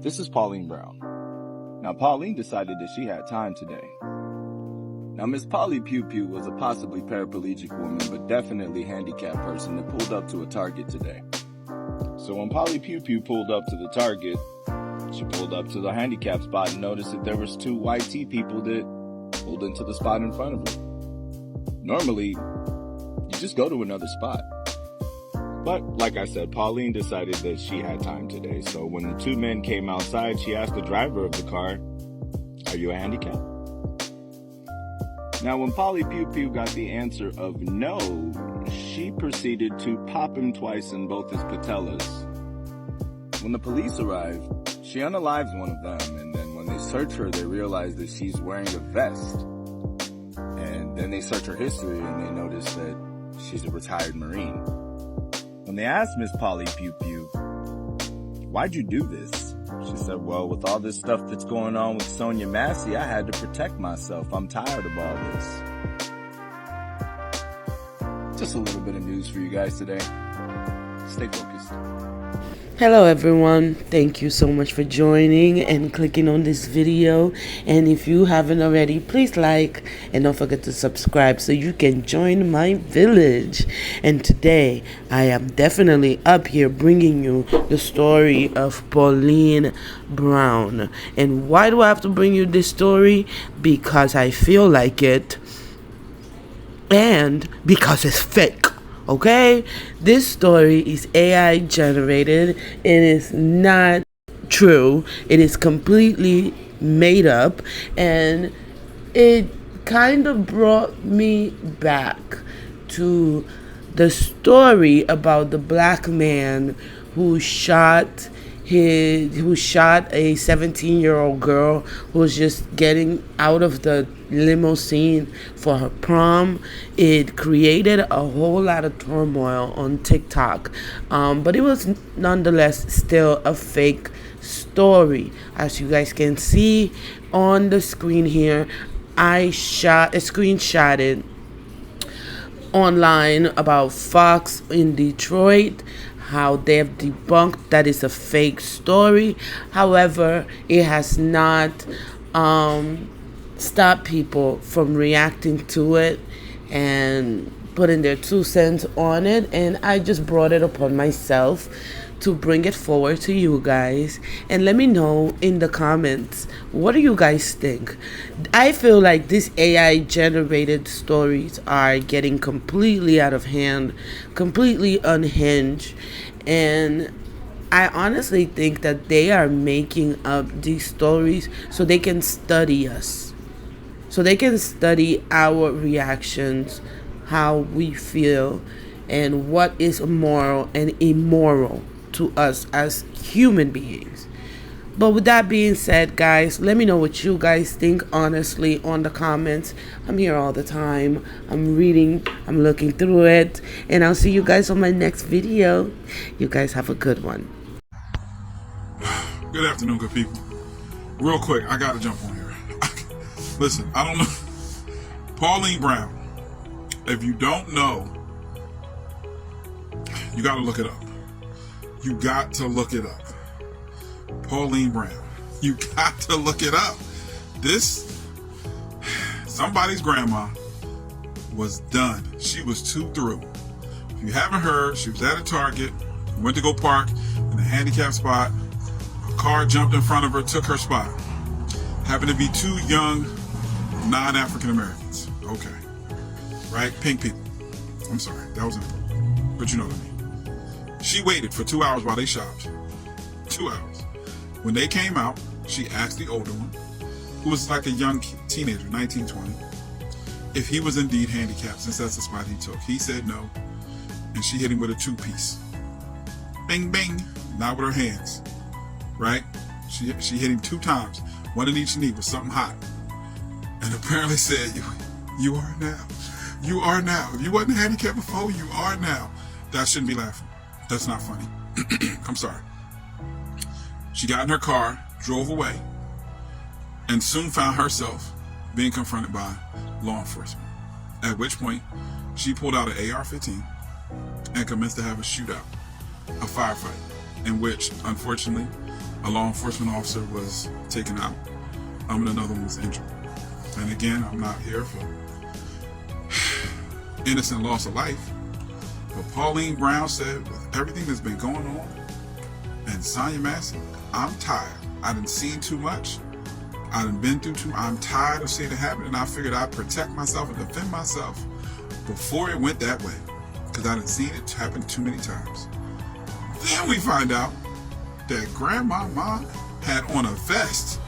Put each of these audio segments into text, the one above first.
This is Pauline Brown. Now, Pauline decided that she had time today. Now, Miss Polly Pew Pew was a possibly paraplegic woman, but definitely handicapped person that pulled up to a Target today. So when Polly Pew Pew pulled up to the Target, she pulled up to the handicap spot and noticed that there was two white tea people that pulled into the spot in front of her. Normally, you just go to another spot. But like I said, Pauline decided that she had time today. So when the two men came outside, she asked the driver of the car, "Are you a handicap?" Now, when Polly Pew Pew got the answer of no, she proceeded to pop him twice in both his patellas. When the police arrived, she unalives one of them, and then when they search her, they realize that she's wearing a vest. And then they search her history, and they notice that she's a retired Marine. When they asked Miss Polly Pew Pew, "Why'd you do this?" She said, "Well, with all this stuff that's going on with Sonia Massey, I had to protect myself. I'm tired of all this." Just a little bit of news for you guys today. Stay focused. Hello everyone, thank you so much for joining and clicking on this video, and if you haven't already, please like and don't forget to subscribe so you can join my village. And today I am definitely up here bringing you the story of Pauline Brown. And why do I have to bring you this story? Because I feel like it and because it's fake. Okay, this story is AI generated. It is not true. It is completely made up, and it kind of brought me back to the story about the black man who shot a 17-year-old girl who was just getting out of the limousine for her prom. It created a whole lot of turmoil on TikTok, but it was nonetheless still a fake story. As you guys can see on the screen here, I screenshotted online about Fox in Detroit, how they have debunked that is a fake story. However, it has not stopped people from reacting to it and putting their 2 cents on it, and I just brought it upon myself to bring it forward to you guys. And let me know in the comments, what do you guys think? I feel like these AI generated stories are getting completely out of hand, completely unhinged, and I honestly think that they are making up these stories so they can study us, so they can study our reactions, how we feel, and what is moral and immoral to us as human beings. But with that being said, guys, let me know what you guys think honestly on the comments. I'm here all the time. I'm reading, I'm looking through it, and I'll see you guys on my next video. You guys have a good one. Good afternoon, good people. Real quick, I gotta jump on here. Listen, I don't know. Pauline Brown, if you don't know, you gotta look it up. You got to look it up. Pauline Brown. You got to look it up. Somebody's grandma was done. She was too through. If you haven't heard, she was at a Target, went to go park in a handicapped spot. A car jumped in front of her, took her spot. Happened to be two young non-African Americans. Okay. Right? Pink people. I'm sorry. That was important. But you know what I mean. She waited for 2 hours while they shopped. 2 hours. When they came out, she asked the older one, who was like a young teenager, 19, 20, if he was indeed handicapped, since that's the spot he took. He said no, and she hit him with a 2-piece. Bing, bing. Not with her hands, right? She hit him 2 times, one in each knee with something hot, and apparently said, you are now. You are now. If you wasn't handicapped before, you are now. That shouldn't be laughing. That's not funny. I'm sorry. She got in her car, drove away, and soon found herself being confronted by law enforcement. At which point, she pulled out an AR-15 and commenced to have a shootout, a firefight, in which, unfortunately, a law enforcement officer was taken out, and another one was injured. And again, I'm not here for innocent loss of life, but Pauline Brown said, with everything that's been going on, and Sonya Massey, I'm tired. I done seen too much. I done been through too much. I'm tired of seeing it happen, and I figured I'd protect myself and defend myself before it went that way, because I done seen it happen too many times. Then we find out that Grandma Mom had on a vest.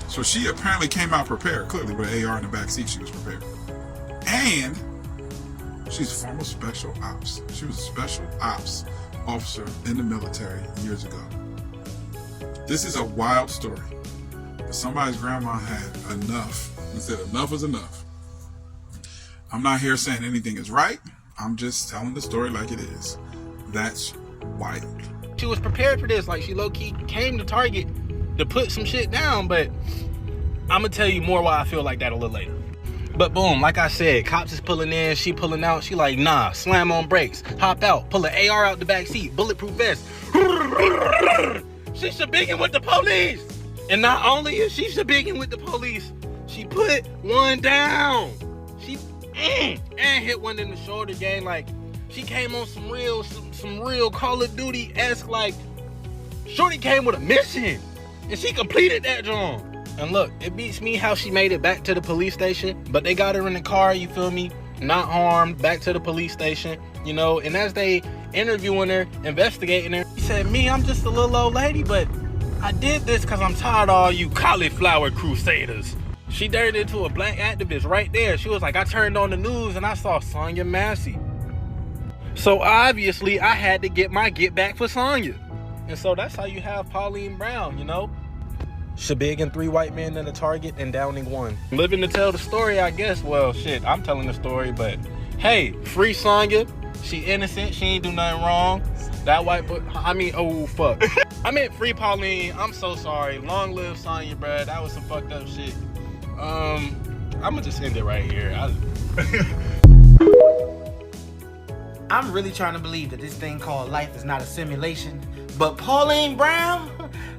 So she apparently came out prepared. Clearly with an AR in the back seat, she was prepared. And she's a former special ops. She was a special ops officer in the military years ago. This is a wild story. But somebody's grandma had enough and said enough is enough. I'm not here saying anything is right. I'm just telling the story like it is. That's wild. She was prepared for this. Like, she low-key came to Target to put some shit down, but I'm gonna tell you more why I feel like that a little later. But boom, like I said, cops is pulling in, she pulling out. She like, nah, slam on brakes, hop out, pull an AR out the back seat, bulletproof vest. She shabigging with the police. And not only is she shabigging with the police, she put one down. She and hit one in the shoulder, gang. Like, she came on some real Call of Duty-esque, like, shorty came with a mission. And she completed that job. And look, it beats me how she made it back to the police station, but they got her in the car, you feel me? Not harmed, back to the police station, you know? And as they interviewing her, investigating her, she said, me, I'm just a little old lady, but I did this because I'm tired of all you cauliflower crusaders. She turned into a black activist right there. She was like, I turned on the news and I saw Sonya Massey. So obviously, I had to get my get back for Sonya. And so that's how you have Pauline Brown, you know? Shabigging 3 white men in a Target and downing 1. Living to tell the story, I guess. Well, shit, I'm telling the story, but hey, free Sonya. She innocent. She ain't do nothing wrong. That white boy, oh, fuck. I meant free Pauline. I'm so sorry. Long live Sonya, bruh. That was some fucked up shit. I'ma just end it right here. I'm really trying to believe that this thing called life is not a simulation, but Pauline Brown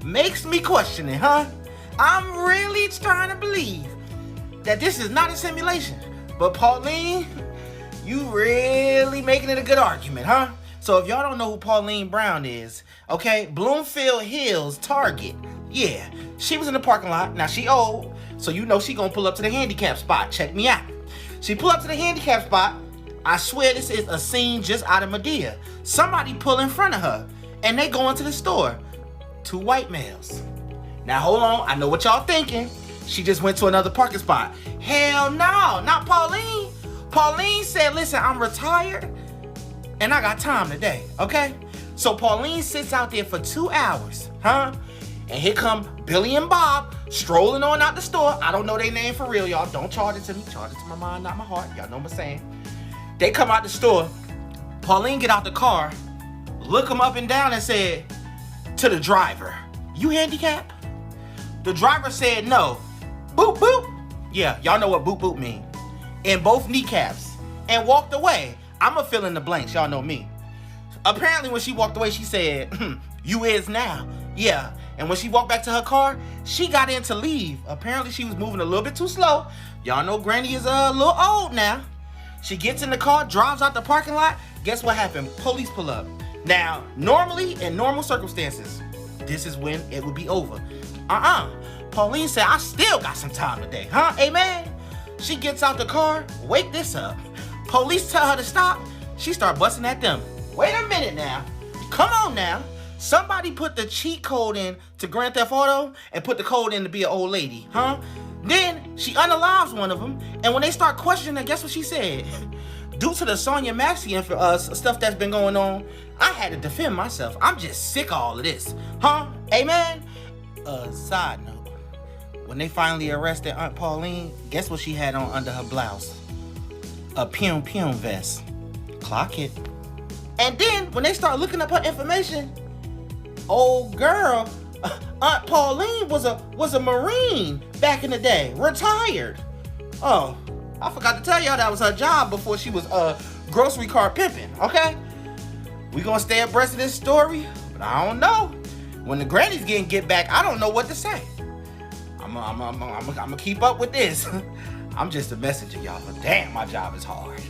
makes me question it, huh? I'm really trying to believe that this is not a simulation, but Pauline, you really making it a good argument, huh? So if y'all don't know who Pauline Brown is, okay, Bloomfield Hills Target, yeah, she was in the parking lot. Now she old, so you know she gonna pull up to the handicap spot. Check me out. She pull up to the handicap spot. I swear this is a scene just out of Medea. Somebody pull in front of her, and they go into the store. 2 white males. Now hold on, I know what y'all thinking. She just went to another parking spot. Hell no, not Pauline. Pauline said, listen, I'm retired, and I got time today, okay? So Pauline sits out there for 2 hours, huh? And here come Billy and Bob strolling on out the store. I don't know their name for real, y'all. Don't charge it to me. Charge it to my mind, not my heart. Y'all know what I'm saying. They come out the store. Pauline get out the car, look him up and down and said to the driver, you handicapped? The driver said no. Boop, boop. Yeah, y'all know what boop, boop mean. In both kneecaps. And walked away. I'ma fill in the blanks. Y'all know me. Apparently when she walked away, she said, you is now. Yeah. And when she walked back to her car, she got in to leave. Apparently she was moving a little bit too slow. Y'all know Granny is a little old now. She gets in the car, drives out the parking lot. Guess what happened? Police pull up. Now, normally, in normal circumstances, this is when it would be over. Pauline said, I still got some time today, huh? Amen? She gets out the car. Wake this up. Police tell her to stop. She start busting at them. Wait a minute now. Come on now. Somebody put the cheat code in to Grand Theft Auto and put the code in to be an old lady, huh? Then she unalives one of them, and when they start questioning her, guess what she said? Due to the Sonya Massey and stuff that's been going on, I had to defend myself. I'm just sick of all of this, huh? Amen? Side note, when they finally arrested Aunt Pauline, guess what she had on under her blouse? A P.O.V vest. Clock it. And then when they start looking up her information, old girl, Aunt Pauline was a Marine back in the day, retired. Oh, I forgot to tell y'all that was her job before she was grocery cart pimping, okay? We gonna stay abreast of this story, but I don't know. When the granny's getting get back, I don't know what to say. I'm gonna keep up with this. I'm just a messenger, y'all. But damn, my job is hard.